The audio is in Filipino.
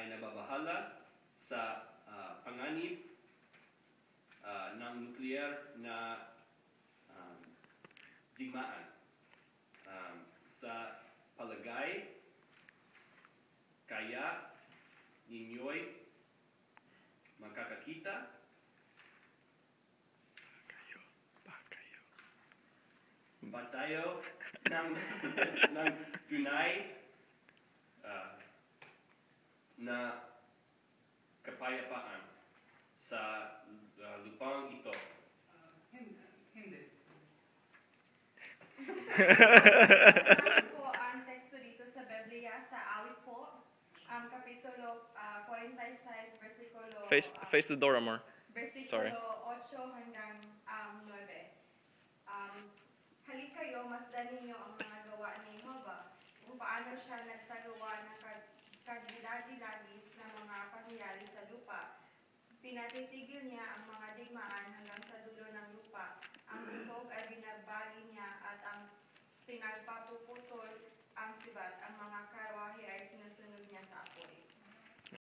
ay nababahala sa panganib ng nuclear na digmaan. Sa palagay, kaya ninyo'y makakakita ba tayo ng tunay na kapayapaan sa lupang ito? Hindi. Po ang teksto dito sa Biblia sa awit po, kapitulo 46, versikulo Face the door, Amor. Sorry. versikulo 8 hanggang 9. Halikayo, masdan ninyo ang mga gawa ni Jehovah, kung paano siya nagsagawa ng kagilagi-lagis na mga pangyayari sa lupa. Pinatitigil niya